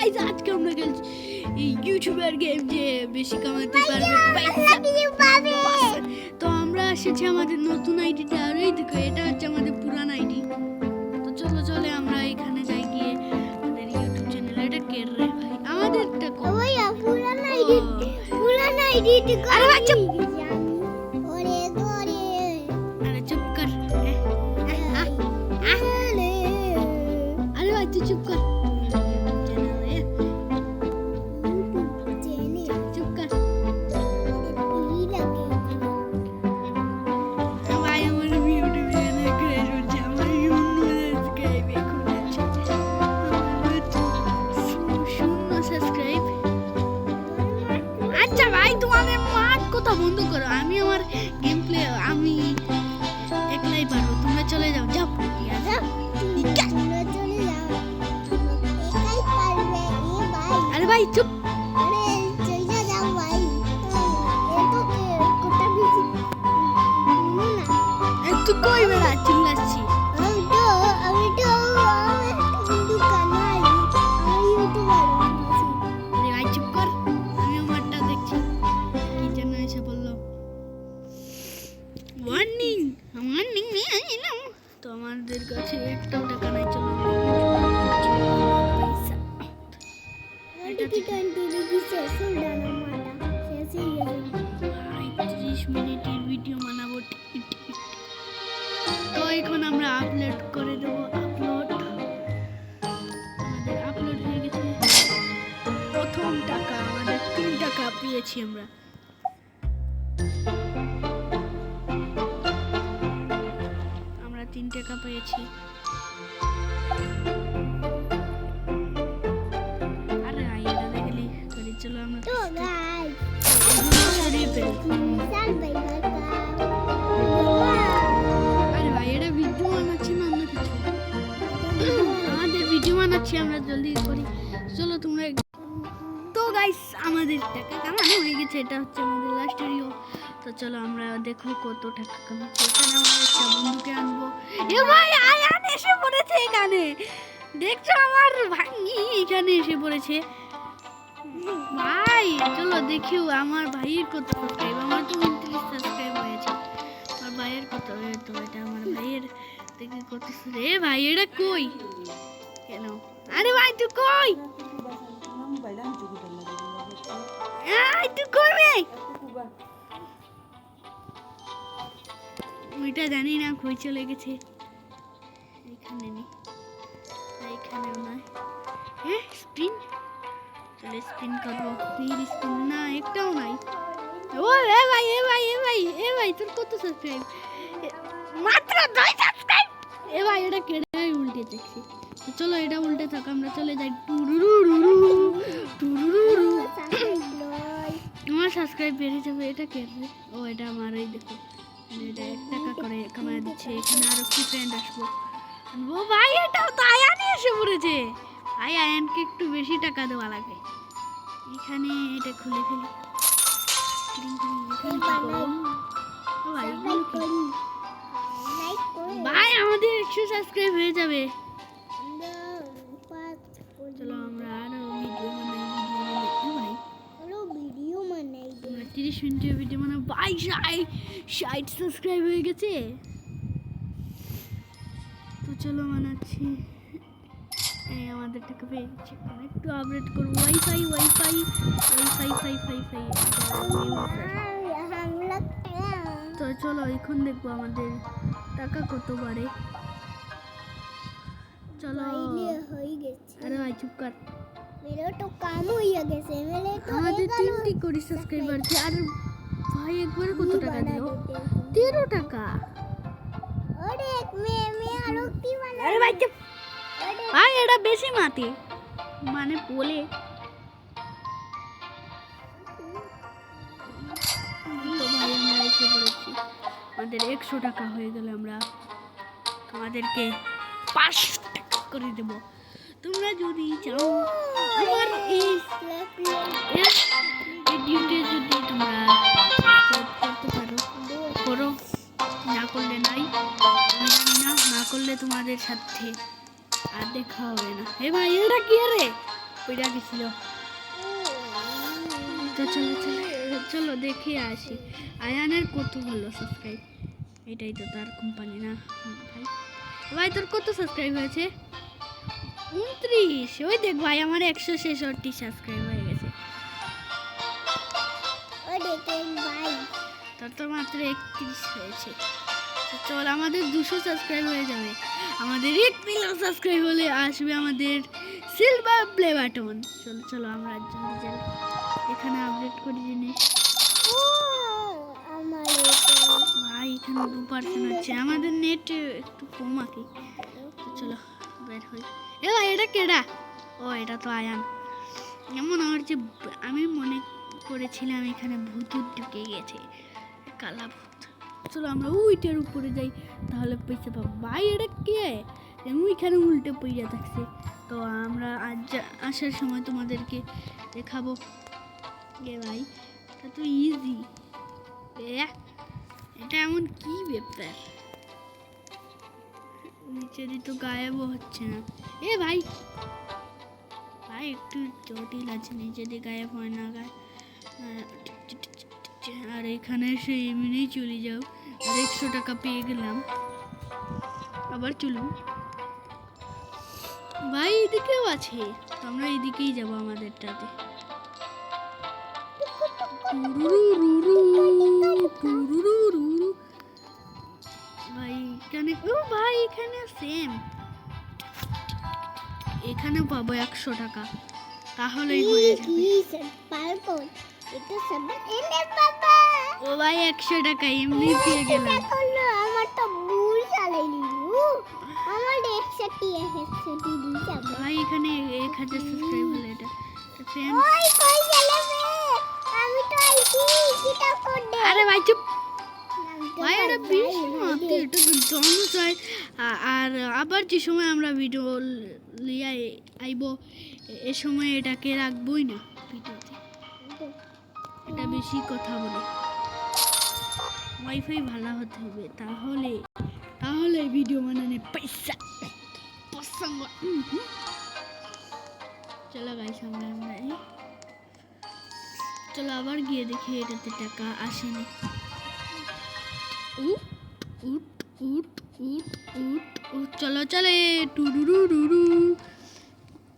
Guys আজকে আমরা খেলছি এই ইউটিউবার গেম যে বেশি কামাতে পারবে পয়সা। তো আমরা এসেছি আমাদের নতুন আইডিটা, আর এই দেখো এটা হচ্ছে আমাদের পুরান আইডি। তো চলো চলে আমরা এখানে যাই, গিয়ে আমাদের ইউটিউব চ্যানেল এটা কে রে ভাই আমাদেরটা কো ওই পুরান আইডি আরে বাচ্চা ওরে গোরে আরে চুপ কর আরে বাচ্চা চুপ কর চুপ কর ভাই আমার ইউটিউব চ্যানেল ক্রিয়েট হচ্ছে, আমার ইউটিউব সাবস্ক্রাইব এখন আছে 0 সাবস্ক্রাইব। আচ্ছা ভাই তোমাদের মাঠ কথা বন্ধ করো, আমি আমার গেম প্লে আমি একলাই পারবো, তোমরা চলে যাও যাও আরে ভাই চুপ তুই কই বেড়া চিল্লাচ্ছিস? আরে ভাই চুপ কর, আমি আমারটা দেখছি। কি যেন এসে বললো ওয়ার্নিং ওয়ার্নিং এলাম। তো আমাদের কাছে একটাও টাকা নাই, চলো পয়সা এটা থেকে 30 মিনিটের ভিডিও বানাবো। তো এখন আমরা আপলোড করে দেবো। আমাদের আপলোড হয়ে গেছে। প্রথম টাকা আমাদের 3 টাকা পেয়েছি আমরা 3 টাকা পেয়েছি। আরে এটা দেখলি করে চলো আমরা সরিয়ে ফেলি। আরে ভাই এটা ভিডিও বানাচ্ছি না অন্য কিছু, আমাদের ভিডিও বানাচ্ছি আমরা, জলদি করি চলো তোমরা। তো গাইস আমাদের টাকা কামানো হয়ে গেছে, এটা হচ্ছে আমাদের লাস্ট ভিডিও। তো চলো আমরা দেখো কত টাকা কামাচ্ছি। এখানে আমরা একটা বন্ধুকে আনবো। এ ভাই আয়ান এসে পড়েছে এখানে, দেখছো আমার ভাঙি এখানে এসে পড়েছে ভাই। চলো দেখিও আমার ভাইয়ের কত সাবস্ক্রাইব, আমার তো 29 সাবস্ক্রাইব হয়েছে, আর ভাইয়ের কত? তো এটা আমার ভাইয়ের দেখি কত। রে ভাই এটা কই কেন? আরে ভাই তুই কই? তুই কই ভাই? ওইটা জানি না কই চলে গেছে। এখানে নেই, এখানেও নয়। হ্যাঁ স্পিন, চলে স্পিন করবো। স্পিন না একটাও নাই। ও এ ভাই এ ভাই এ ভাই এ ভাই তোর কত সাবস্ক্রাইব? মাত্র 2 সাবস্ক্রাইব। এ ভাই এটা কেটে উল্টে দেখছি। তো চলো এটা উল্টে থাক, আমরা চলে যাই। আমার সাবস্ক্রাইব বেড়ে যাবে। এটা কেটে ও এটা আমার, এই দেখো এটা 1 টাকা করে কামাই দিচ্ছে। এখানে আরো কি ফ্রেন্ড আসবো। ও ভাই এটাও তো আয়ান এসে পড়েছে। ভাই আয়ানকে একটু বেশি টাকা দেওয়া লাগে। এখানে এটা খুলে ফেলি। ভাই আমাদের 100 সাবস্ক্রাইব হয়ে যাবে। চলো আমরা আরো ভিডিও বানাই। 30 মিনিটের ভিডিও বানাবো। ভাই 60 সাবস্ক্রাইব হয়ে গেছে। তো চলো বানাচ্ছি। এই আমাদের টাকা পেয়ে গেছে। একটু আপডেট করবো। ওয়াইফাই তো চলো এখন দেখবো আমাদের টাকা কত বাড়ে। চলো আরে ভাই চুপ কর, আমাদের 3টি করে সাবস্ক্রাইবার আছে। আর ভাই একবারে কত টাকা দিল? 13 টাকা। আরে ভাই চুপ ভাই, এটা বেশি মাতে মানে বলে। তো ভাই আমরা এসে পড়েছি, আমাদের 100 টাকা হয়ে গেলে আমরা তোমাদেরকে 5 টাকা করে দেব। তোমরা যদি চাও আমার এই ভিডিওতে যদি তোমরা করতে পারো করো, না করলে নাই। আমি জানি না করলে তোমাদের সাথে আর দেখা হবে না। হে ভাই এটা কি রে? পড়ে গেছিল। তো চলো চলো চলো দেখে আসি আয়ানের কত হলো সাবস্ক্রাইব। এটাই তো তার কোম্পানি না ভাই। ভাই তোর কত সাবস্ক্রাইব হয়েছে? 29। ওই দেখ ভাই আমার 166 সাবস্ক্রাইব হয়ে গেছে। তোর তো মাত্র 31 হয়েছে। তো চল আমাদের 200 সাবস্ক্রাইব হয়ে যাবে। আমাদের 1 মিলিয়ন সাবস্ক্রাইব হলে আসবে আমাদের সিলভার প্লে বাটন। চলো চলো আমরা জলদি যাই, এখানে আপডেট করি জিনিস। ভাই এখানে 2% হচ্ছে, আমাদের নেট একটু কম আছে। তো চলো বের হই। এ ভাই এটা কেডা? ও এটা তো আয়ান। এমন আমার যে আমি মনে করেছিলাম এখানে ভূত ঢুকে গেছে, কালা ভূত। চলো আমরা ওইটার উপরে যাই, তাহলে পয়সা পাবো। ভাই এটা কে? ওইখানে উল্টে পড়ে থাকছে। তো আমরা আজ আসার সময় তোমাদেরকে দেখাবো। এ ভাই এটা তো ইজি। এটা এমন কি ব্যাপার? নিচে দিয়ে তো গায়েবও হচ্ছে না। এ ভাই ভাই একটু জটিল আছে, নিচে দিয়ে গায়েব হয় না গায়ে। আর এখানে সে এমনি চলে যাও। আর 100 টাকা পেয়ে গেলাম, আবার চলুন। ভাই এদিকেও আছে, তো আমরা এদিকেই যাবো আমাদেরটাতে। ভাই এখানে ভাই এখানে সেম, এখানে পাবো 100 টাকা, তাহলেই হয়ে যাবে। ও ভাই 100 টাকা এমনি পেয়ে গেলাম। আমার তো ভুল চালাই নিল, আমার 160 দিতে হবে। ভাই এখানে 1000 সাবস্ক্রাইব হলো। এটা ওই কই গেলে রে? আমি তো আইছি কিটা করতে। আরে ভাই চুপ। ভাই এটা বেশি মারতে, এটা জন্ম চাই। আর আবার যে সময় আমরা ভিডিও লিয়ে আইব, এ সময় এটাকে রাখবই না ভিডিওতে। এটা বেশি কথা বলে। ওয়াইফাই ভালো হতে হবে, তাহলে তাহলে ভিডিও বানানে পয়সা পছন্দ। চলো গাইস আমরা চলো আবার গিয়ে দেখি এটাতে টাকা আসেনি। উঠ উঠ উঠ উঠ উঠ উঠ চলো চলে টুরুরুরুরু।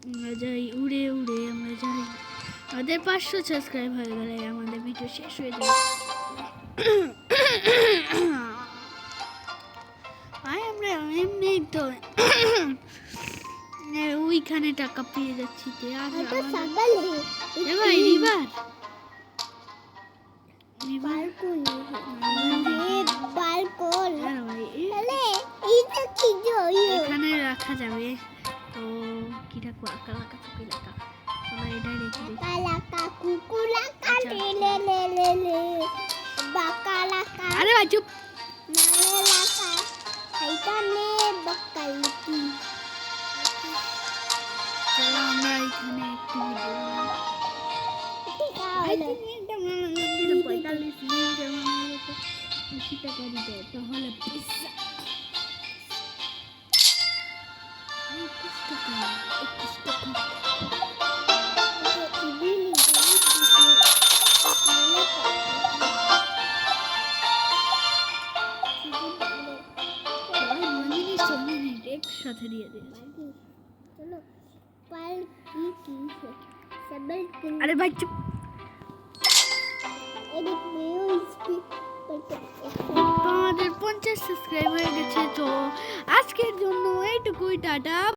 আমরা যাই উড়ে উড়ে, আমরা যাই। আমাদের 500 সাবস্ক্রাইব হয়ে গেলে আমাদের ভিডিও শেষ হয়ে যাবে। ভাই আমরা এমনি তো ওইখানে টাকা পেয়ে যাচ্ছি। আর ভাই রিভার এখানে রাখা যাবে। তো কি রাখবো? কালাকা চুকি রাখা, আমরা এটাই রেখে দিই। আরে ভাই চুপ। চলো আমরা এখানে একটু ভিডিও 45 মিনিট বেশি টাকা দিতে, তাহলে পয়সা 21 টাকা। একসাথে দিয়ে দিয়েছি। আরে ভাই চুপ। আমাদের 50 সাবস্ক্রাইব হয়ে গেছে। তো আজকের জন্য এইটুকুই, টাটা।